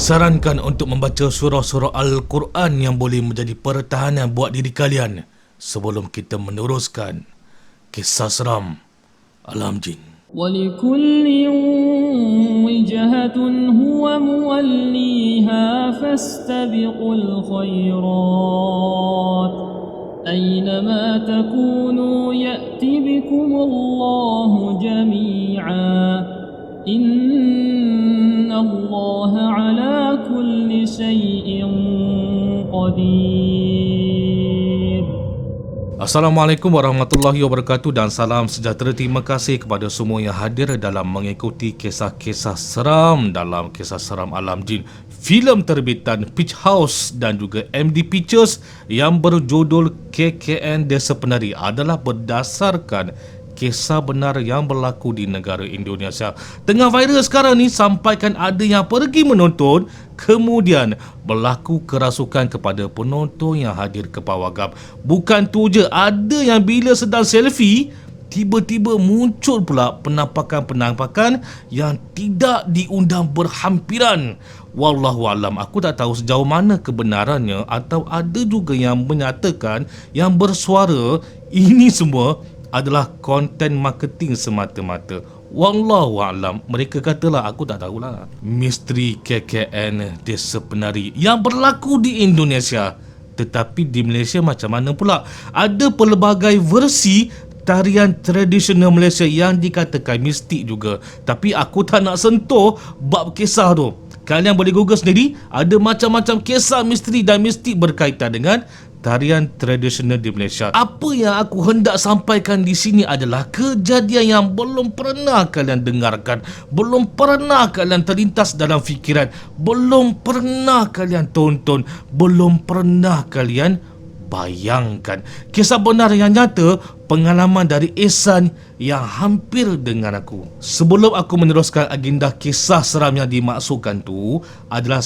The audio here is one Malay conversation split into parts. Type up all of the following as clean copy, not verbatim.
Disarankan untuk membaca surah-surah Al-Quran yang boleh menjadi pertahanan buat diri kalian sebelum kita meneruskan kisah seram alam jin. ولكل وجهة هو موليها فاستبقوا الخيرات أينما تكونوا يأت بكم الله جميعا إن الله على كل شيء قدير. Assalamualaikum warahmatullahi wabarakatuh dan salam sejahtera. Terima kasih kepada semua yang hadir dalam mengikuti kisah-kisah seram dalam Kisah Seram Alam Jin, filem terbitan Peach House dan juga MD Pictures yang berjudul KKN Desa Penari adalah berdasarkan kisah benar yang berlaku di negara Indonesia. Tengah viral sekarang ni sampaikan ada yang pergi menonton kemudian berlaku kerasukan kepada penonton yang hadir ke pawagam. Bukan tu je, ada yang bila sedang selfie tiba-tiba muncul pula penampakan-penampakan yang tidak diundang berhampiran. Wallahualam, aku tak tahu sejauh mana kebenarannya atau ada juga yang menyatakan, yang bersuara ini semua adalah konten marketing semata-mata. Wallahualam, mereka katalah, aku tak tahulah. Misteri KKN Desa Penari yang berlaku di Indonesia, tetapi di Malaysia macam mana pula? Ada pelbagai versi tarian tradisional Malaysia yang dikatakan mistik juga. Tapi aku tak nak sentuh bab kisah tu. Kalian boleh google sendiri, ada macam-macam kisah misteri dan mistik berkaitan dengan tarian tradisional di Malaysia. Apa yang aku hendak sampaikan di sini adalah kejadian yang belum pernah kalian dengarkan, belum pernah kalian terlintas dalam fikiran, belum pernah kalian tonton, belum pernah kalian bayangkan. Kisah benar yang nyata, pengalaman dari Ehsan yang hampir dengan aku. Sebelum aku meneruskan agenda kisah seram yang dimaksudkan tu, adalah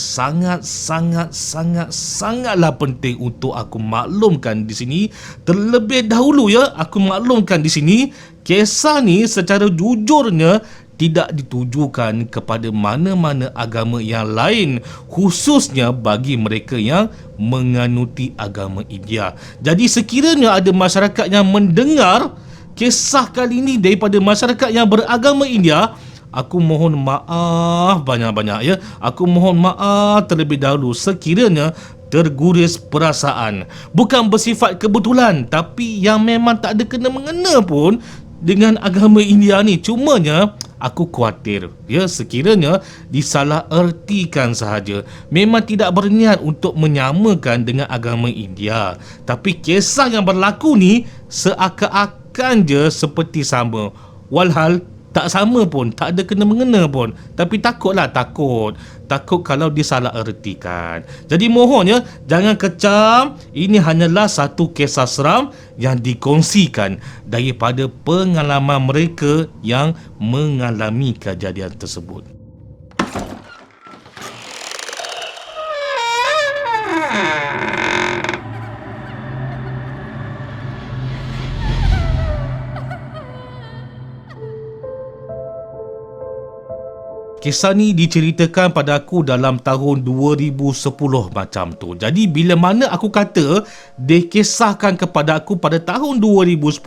sangatlah penting untuk aku maklumkan di sini. Terlebih dahulu aku maklumkan di sini, kisah ni secara jujurnya tidak ditujukan kepada mana-mana agama yang lain, khususnya bagi mereka yang menganuti agama India. Jadi sekiranya ada masyarakat yang mendengar kisah kali ini daripada masyarakat yang beragama India, aku mohon maaf banyak-banyak Aku mohon maaf terlebih dahulu sekiranya terguris perasaan. Bukan bersifat kebetulan, tapi yang memang tak ada kena-mengena pun dengan agama India ni. Cumanya aku khawatir sekiranya disalah ertikan sahaja. Memang tidak berniat untuk menyamakan dengan agama India, tapi kisah yang berlaku ni seakan-akan je seperti sama, walhal tak sama pun, tak ada kena-mengena pun. Tapi takut kalau disalah ertikan. Jadi mohon jangan kecam. Ini hanyalah satu kisah seram yang dikongsikan daripada pengalaman mereka yang mengalami kejadian tersebut. Kisah ni diceritakan pada aku dalam tahun 2010 macam tu. Jadi bila mana aku kata dikisahkan kepada aku pada tahun 2010,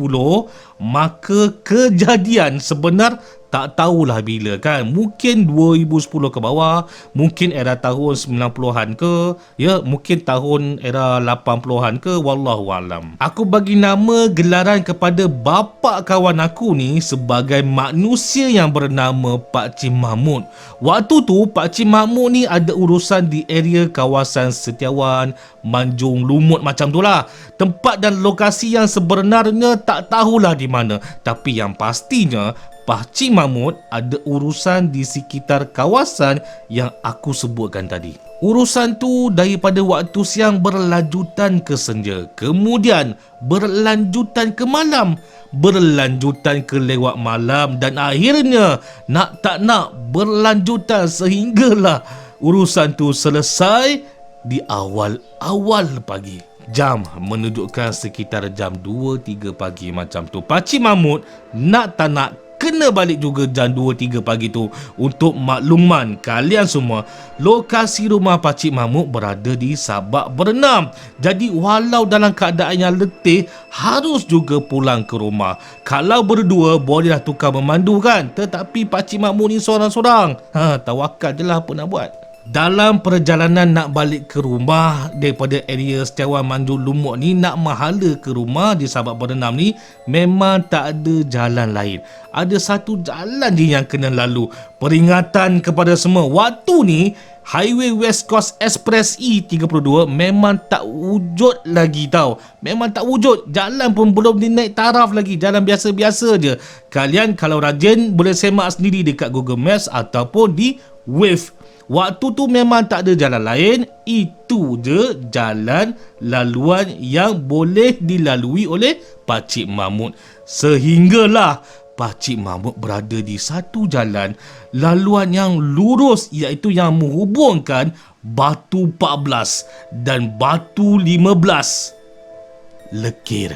maka kejadian sebenar tak tahulah bila kan. Mungkin 2010 ke bawah, mungkin era tahun 90-an ke, mungkin tahun era 80-an ke, wallahualam. Aku bagi nama gelaran kepada bapa kawan aku ni sebagai manusia yang bernama Pak Cik Mahmud. Waktu tu Pak Cik Mahmud ni ada urusan di area kawasan Setiawan, Manjung, Lumut macam tu lah. Tempat dan lokasi yang sebenarnya tak tahulah di mana. Tapi yang pastinya Pak Cik Mahmud ada urusan di sekitar kawasan yang aku sebutkan tadi. Urusan tu daripada waktu siang berlanjutan ke senja, kemudian berlanjutan ke malam, berlanjutan ke lewat malam, dan akhirnya nak tak nak berlanjutan sehinggalah urusan tu selesai di awal-awal pagi. Jam menunjukkan sekitar jam 2-3 pagi macam tu. Pak Cik Mahmud nak tak nak kena balik juga jam 2-3 pagi tu. Untuk makluman kalian semua, lokasi rumah Pakcik Mahmud berada di Sabak Berenam. Jadi walau dalam keadaan yang letih, harus juga pulang ke rumah. Kalau berdua bolehlah tukar memandu kan, tetapi Pakcik Mahmud ni seorang-seorang. Tawakal je lah, apa nak buat. Dalam perjalanan nak balik ke rumah daripada area Setiawan Manjung Lumuk ni, nak mahala ke rumah di Sabak Berenam ni, memang tak ada jalan lain. Ada satu jalan je yang kena lalu. Peringatan kepada semua, waktu ni Highway West Coast Express E32 memang tak wujud lagi tau. Memang tak wujud. Jalan pun belum dinaik taraf lagi. Jalan biasa-biasa je. Kalian kalau rajin boleh semak sendiri dekat Google Maps ataupun di Wave. Waktu tu memang tak ada jalan lain. Itu je jalan laluan yang boleh dilalui oleh Pakcik Mahmud. Sehinggalah Pakcik Mahmud berada di satu jalan laluan yang lurus, iaitu yang menghubungkan Batu 14 dan Batu 15. Lekir.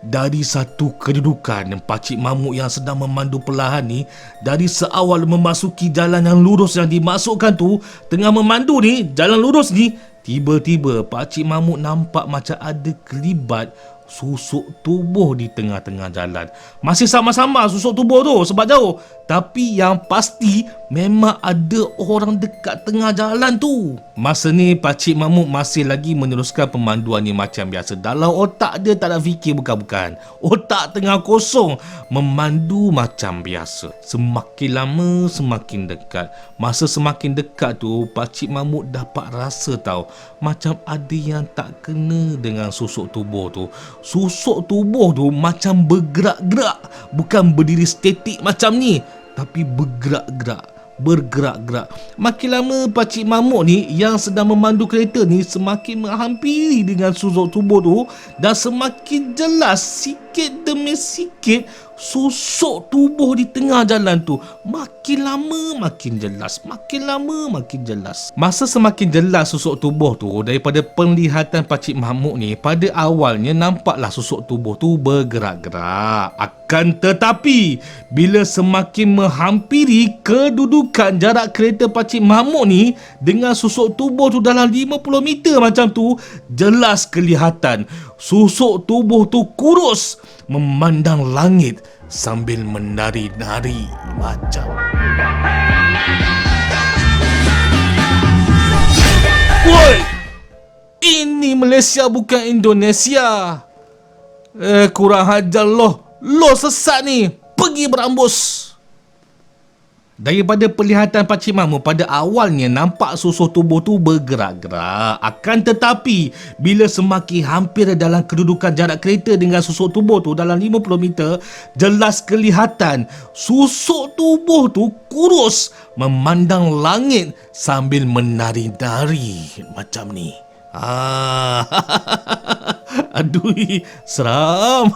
Dari satu kedudukan Pakcik Mahmud yang sedang memandu perlahan ni, dari seawal memasuki jalan yang lurus yang dimasukkan tu, tengah memandu ni, jalan lurus ni, tiba-tiba Pakcik Mahmud nampak macam ada kelibat susuk tubuh di tengah-tengah jalan. Masih sama-sama susuk tubuh tu sebab jauh, tapi yang pasti memang ada orang dekat tengah jalan tu. Masa ni Pakcik Mahmud masih lagi meneruskan pemanduan ni macam biasa. Dalam otak dia tak ada fikir bukan-bukan. Otak tengah kosong, memandu macam biasa. Semakin lama semakin dekat. Masa semakin dekat tu, Pakcik Mahmud dapat rasa tahu macam ada yang tak kena dengan susuk tubuh tu. Susuk tubuh tu macam bergerak-gerak. Bukan berdiri statik macam ni, tapi bergerak-gerak. Makin lama Pakcik Mahmud ni yang sedang memandu kereta ni semakin menghampiri dengan susuk tubuh tu, dan semakin jelas sikit demi sikit susuk tubuh di tengah jalan tu. Makin lama makin jelas, makin lama makin jelas. Masa semakin jelas susuk tubuh tu, daripada penglihatan Pakcik Mahmud ni, pada awalnya nampaklah susuk tubuh tu bergerak-gerak. Akan tetapi bila semakin menghampiri kedudukan jarak kereta Pakcik Mahmud ni dengan susuk tubuh tu dalam 50 meter macam tu, jelas kelihatan susuk tubuh tu kurus memandang langit sambil menari-nari macam. Woi! Ini Malaysia bukan Indonesia. Kurang hajar loh. Lo sesat ni. Pergi berambus. Daripada penglihatan Pakcik Mahmud, pada awalnya nampak susuk tubuh tu bergerak-gerak. Akan tetapi bila semakin hampir dalam kedudukan jarak kereta dengan susuk tubuh tu dalam 50 meter, jelas kelihatan susuk tubuh tu kurus memandang langit sambil menari-nari macam ni. Aduh, seram.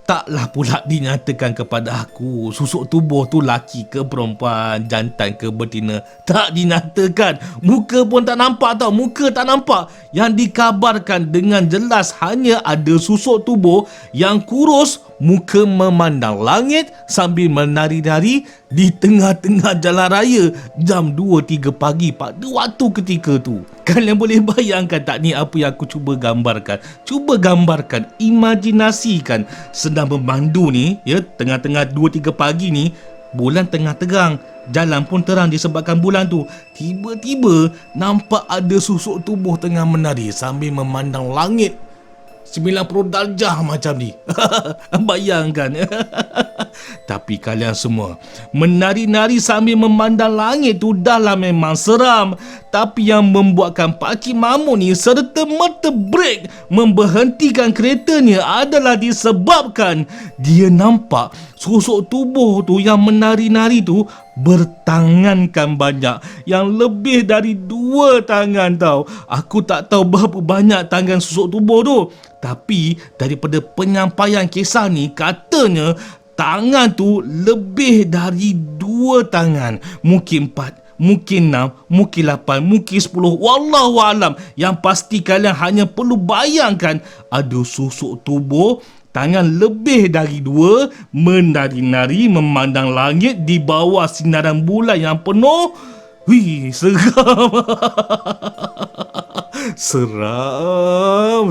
Taklah pula dinyatakan kepada aku susuk tubuh tu laki ke perempuan, jantan ke betina. Tak dinyatakan. Muka pun tak nampak tau. Muka tak nampak. Yang dikabarkan dengan jelas hanya ada susuk tubuh yang kurus, muka memandang langit sambil menari-nari di tengah-tengah jalan raya jam 2-3 pagi pada waktu ketika tu. Kalian boleh bayangkan tak ni apa yang aku cuba gambarkan? Cuba gambarkan, imajinasikan sedang memandu ni, ya, tengah-tengah 2-3 pagi ni, bulan tengah terang, jalan pun terang disebabkan bulan tu. Tiba-tiba nampak ada susuk tubuh tengah menari sambil memandang langit 90 darjah macam ni. Bayangkan. Tapi kalian semua, menari-nari sambil memandang langit tu dah lah memang seram. Tapi yang membuatkan Pakcik Mahmud ni serta-merta brek memberhentikan keretanya adalah disebabkan dia nampak susuk tubuh tu yang menari-nari tu bertangankan banyak. Yang lebih dari 2 tangan tau. Aku tak tahu berapa banyak tangan susuk tubuh tu, tapi daripada penyampaian kisah ni, katanya tangan tu lebih dari 2 tangan. Mungkin 4, mungkin 6, mungkin 8, mungkin 10. Wallahualam. Yang pasti kalian hanya perlu bayangkan ada susuk tubuh tangan lebih dari 2, menari-nari memandang langit di bawah sinaran bulan yang penuh. Wih, seram. Seram.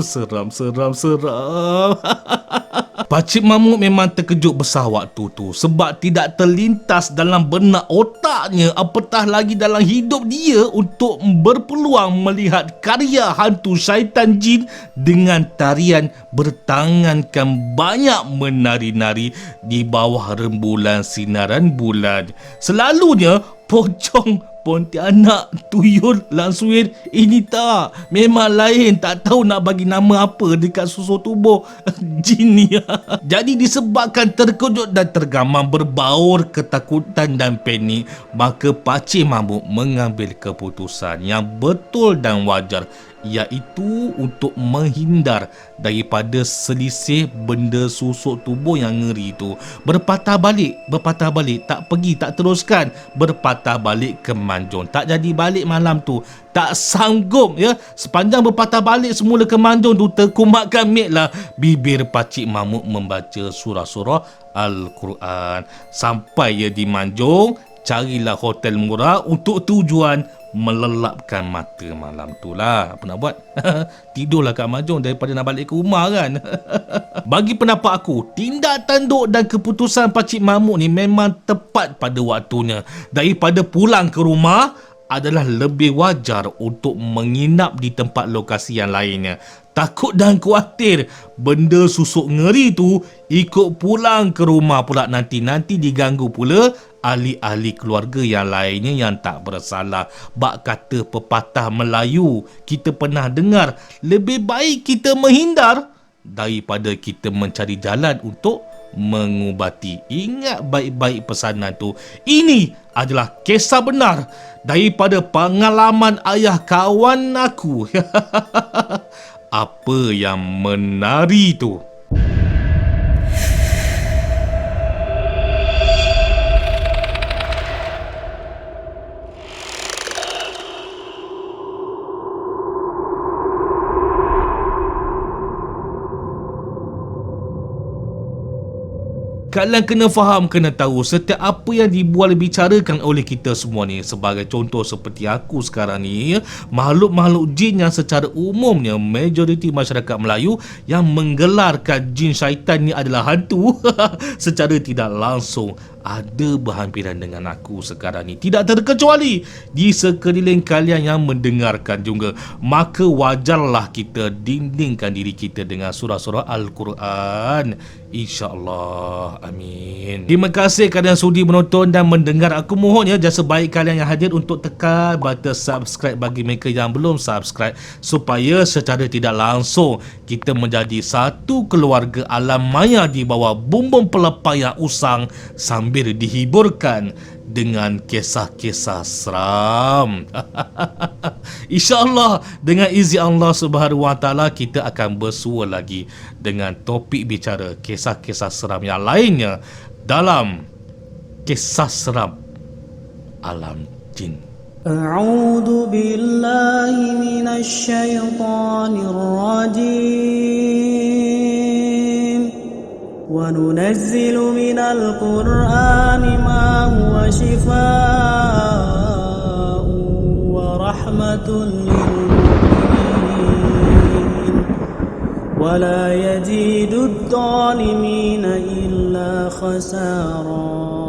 Pakcik Mamuk memang terkejut besar waktu tu sebab tidak terlintas dalam benak otaknya, apatah lagi dalam hidup dia untuk berpeluang melihat karya hantu syaitan jin dengan tarian bertangankan banyak menari-nari di bawah rembulan sinaran bulan. Selalunya pocong, pontianak, tuyul, langsuir, ini tak. Memang lain, tak tahu nak bagi nama apa dekat susu tubuh jin ni. Jadi disebabkan terkejut dan tergamam berbaur ketakutan dan panik, maka Pakcik Mamuk mengambil keputusan yang betul dan wajar, iaitu untuk menghindar daripada selisih benda susuk tubuh yang ngeri itu. Berpatah balik, tak pergi, tak teruskan, berpatah balik ke Manjung. Tak jadi balik malam tu, tak sanggup ya. Sepanjang berpatah balik semula ke Manjung tu, terkumakkan lah bibir Pakcik Mamuk membaca surah-surah Al-Quran. Sampai ya di Manjung, carilah hotel murah untuk tujuan melelapkan mata malam tu lah. Apa nak buat? Tidurlah kat Manjung daripada nak balik ke rumah kan. Bagi pendapat aku, tindak tanduk dan keputusan Pakcik Mamuk ni memang tepat pada waktunya. Daripada pulang ke rumah, adalah lebih wajar untuk menginap di tempat lokasi yang lainnya. Takut dan khawatir benda susuk ngeri tu ikut pulang ke rumah pula nanti diganggu pula ahli-ahli keluarga yang lainnya yang tak bersalah. Bak kata pepatah Melayu kita pernah dengar, lebih baik kita menghindar daripada kita mencari jalan untuk mengubati. Ingat baik-baik pesanan tu. Ini adalah kisah benar daripada pengalaman ayah kawan aku. Apa yang menari tu? Kalian kena faham, kena tahu setiap apa yang dibual bicarakan oleh kita semua ni. Sebagai contoh seperti aku sekarang ni, makhluk-makhluk jin yang secara umumnya majoriti masyarakat Melayu yang menggelarkan jin syaitan ni adalah hantu secara tidak langsung ada berhampiran dengan aku sekarang ni. Tidak terkecuali di sekeliling kalian yang mendengarkan juga. Maka wajarlah kita dindingkan diri kita dengan surah-surah Al-Quran, InsyaAllah. Amin. Terima kasih kalian sudi menonton dan mendengar. Aku mohon ya, jasa baik kalian yang hadir untuk tekan button subscribe bagi mereka yang belum subscribe, supaya secara tidak langsung kita menjadi satu keluarga alam maya di bawah bumbung pelepah yang usang, sambil dihiburkan dengan kisah-kisah seram. InsyaAllah dengan izin Allah Subhanahu Wa Taala kita akan bersua lagi dengan topik bicara kisah-kisah seram yang lainnya dalam kisah seram alam jin. A'udzu billahi minasy syaithanir rajim. Wa nunazzilu minal Qur'ani ma huwa shifaa'un wa rahmatun lil mu'minin wa la yazidud dhalimina illa khasara.